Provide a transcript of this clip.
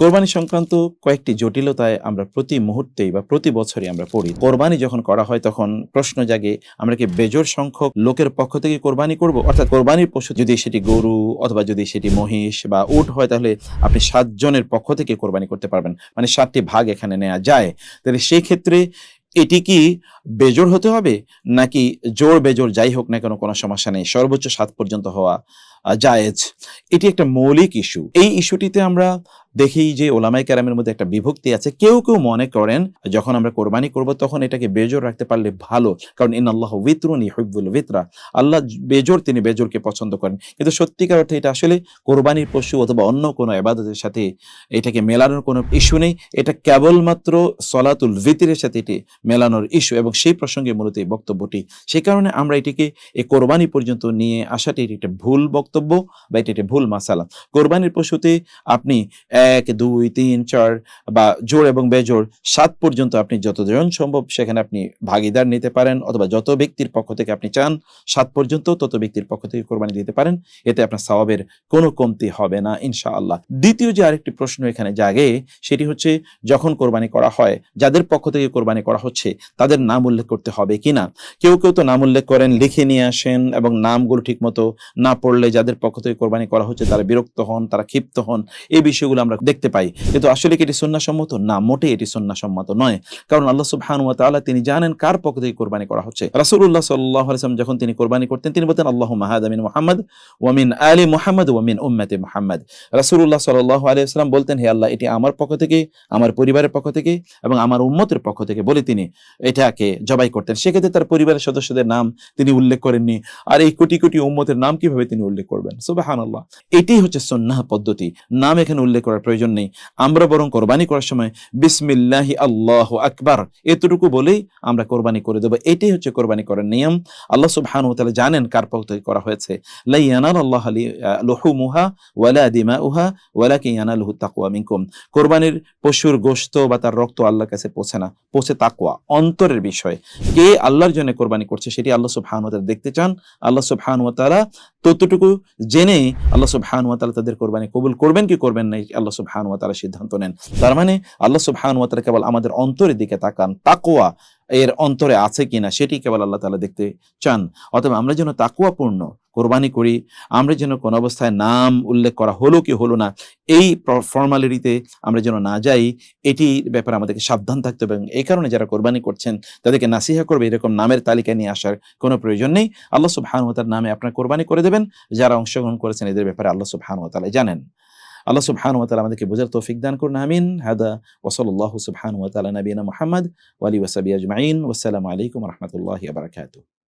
কোরবানি সংক্রান্ত কয়েকটি জটিলতায় আমরা প্রতি মুহূর্তেই বা প্রতি বছরই আমরা পড়ি। কোরবানি যখন করা হয় তখন প্রশ্ন জাগে, আমরা কি বেজোড় সংখ্যক লোকের পক্ষ থেকে কোরবানি করব? অর্থাৎ কোরবানির পশু যদি সেটি গরু অথবা যদি সেটি মহিষ বা উট হয়, তাহলে আপনি ৭ জনের পক্ষ থেকে কোরবানি করতে পারবেন। মানে ৭টি ভাগ এখানে নেয়া যায়। তাহলে সেই ক্ষেত্রে এটি কি বেজোড় হতে হবে, নাকি জোড় বেজোড় যাই হোক না কেন কোনো সমস্যা নেই, সর্বোচ্চ ৭ পর্যন্ত হওয়া জায়েজ? এটি একটা মৌলিক ইস্যু। এই ইস্যুটিতে আমরা দেখি যে ওলামায়ে কেরামের মধ্যে একটা বিভক্তি আছে। কেউ মনে করেন যখন আমরা কোরবানি করব তখন এটাকে বেজোড় রাখতে পারলে ভালো, কারণ ইন্নাল্লাহু বিতরুন ইউহিব্বুল বিতরা, আল্লাহ বেজোড়, তিনি বেজোড়কে পছন্দ করেন। কিন্তু সত্যিকার অর্থে এটা আসলে কোরবানির পশু অথবা অন্য কোনো ইবাদতের সাথে এটাকে মেলানোর কোনো ইস্যু নেই। এটা কেবলমাত্র সলাতুল ভিতরের সাথে এটি মেলানোর ইস্যু, এবং সেই প্রসঙ্গে মূলত এই বক্তব্যটি। সেই কারণে আমরা এটিকে এই কোরবানি পর্যন্ত নিয়ে আসাটি এটি একটা ভুল বক্তব্য বা এটি একটা ভুল মাসালা। কোরবানির পশুতে আপনি ১, ২, ৩, ৪ বা জোড় এবং বেজোড় ৭ পর্যন্ত আপনি যতজন সম্ভব সেখানে আপনি ভাগীদার নিতে পারেন, অথবা যত ব্যক্তির পক্ষ থেকে আপনি চান ৭ পর্যন্ত তত ব্যক্তির পক্ষ থেকে কোরবানি দিতে পারেন। এতে আপনার সওয়াবের কোনো কমতি হবে না ইনশাআল্লাহ। দ্বিতীয় যে আরেকটি প্রশ্ন এখানে জাগে সেটি হচ্ছে, যখন কোরবানি করা হয় যাদের পক্ষ থেকে কোরবানি করা হচ্ছে তাদের নাম উল্লেখ করতে হবে কিনা। কেউ তো নাম উল্লেখ করেন, লিখে নিয়ে আসেন, এবং নামগুলো ঠিক মতো না পড়লে যাদের পক্ষ থেকে কোরবানি করা হচ্ছে তারা বিরক্ত হন, তারা ক্ষিপ্ত হন। এই বিষয়গুলো আমরা দেখতে পাই। কিন্তু আসলে কি এটি সুন্নাহসম্মত? না, মোটেই এটি সুন্নাহসম্মত নয়। কারণ আল্লাহ সুবহানাহু ওয়া তাআলা তিনি জানেন কার পক্ষ থেকে কোরবানি করা হচ্ছে। রাসূলুল্লাহ সাল্লাল্লাহু আলাইহি ওয়াসাল্লাম যখন তিনি কোরবানি করতেন তিনি বলতেন, আল্লাহুম্মা হাযা মিন মুহাম্মদ ওয়া মিন আলি মুহাম্মদ ওয়া মিন উম্মতি মুহাম্মদ। রাসূলুল্লাহ সাল্লাল্লাহু আলাইহি ওয়াসাল্লাম বলতেন, হে আল্লাহ, এটি আমার পক্ষ থেকে, আমার পরিবারের পক্ষ থেকে এবং আমার উম্মতের পক্ষ থেকে বলে তিনি এটাকে জবাই করতেন। সেক্ষেত্রে তার পরিবারের সদস্যদের নাম তিনি উল্লেখ করেননি, আর এই কোটি কোটি উম্মতের নাম কিভাবে তিনি উল্লেখ করবেন? সুবহানাল্লাহ। এটাই হচ্ছে সুন্নাহ পদ্ধতি। নাম এখানে উল্লেখ করার প্রয়োজন নেই। আমরা বরং কোরবানি করার সময় বিসমিল্লাহি আল্লাহু আকবার এতটুকু বলেই আমরা কোরবানি করে দেব। এটাই হচ্ছে কোরবানি করার নিয়ম। আল্লাহ সুবহানাহু ওয়া তাআলা জানেন কার পক্ষ থেকে করা হয়েছে। লা ইয়ানালাল্লাহু লুহুমুহা ওয়ালা দিমাউহা ওয়ালাকিন ইয়ানালুহু তাকওয়া মিনকুম। কোরবানির পশুর গোশত বা তার রক্ত আল্লাহর কাছে পৌঁছে না, পৌঁছে তাকওয়া, অন্তরের বিষয়। কে আল্লাহর জন্য কোরবানি করছে সেটি আল্লাহ সুবহানাহু ওয়া তাআলা দেখতে চান। আল্লাহ সুবহানাহু ওয়া তাআলা ততটুকু জেনে আল্লাহ সুবহানাহু ওয়া তাআলা তাদের কোরবানি কবুল করবেন কি করবেন না আল্লাহ সুবহানাহু ওয়া তাআলা সিদ্ধান্ত নেন। তার মানে আল্লাহ সুবহানাহু ওয়া তাআলা কেবল আমাদের অন্তরের দিকে তাকান, তাকওয়া এর অন্তরে আছে কিনা সেটি কেবল আল্লাহ তাআলা দেখতে চান। অতএব আমরা যেন তাকওয়াপূর্ণ কোরবানি করি, আমরা যেন কোন অবস্থায় নাম উল্লেখ করা হলো কি হলো না এই ফর্মালিটিতে আমরা যেন না যাই, এটির ব্যাপারে আমাদেরকে সাবধান থাকতে হবে। এবং এই কারণে যারা কোরবানি করছেন তাদেরকে নাসিহা করবে, এরকম নামের তালিকা নিয়ে আসার কোনো প্রয়োজন নেই। আল্লাহ সুবহানাহু ওয়া তাআলার নামে আপনারা কোরবানি করে দেবেন। যারা অংশগ্রহণ করেছেন এদের ব্যাপারে আল্লাহ সুবহানাহু ওয়া তাআলা জানেন। আল্লাহ সুবহানাহু ওয়া তাআলা আমাদেরকে বোঝার তৌফিক দান করুন, আমিন। হাদা ওয়া সাল্লাল্লাহু সুবহানাহু ওয়া তাআলা নবিয়ানা মুহাম্মদ ওয়া আলিহি ওয়া সাহবিহি আজমাইন। ওয়াসসালামু আলাইকুম ওয়া রাহমাতুল্লাহি ওয়া বারাকাতুহু।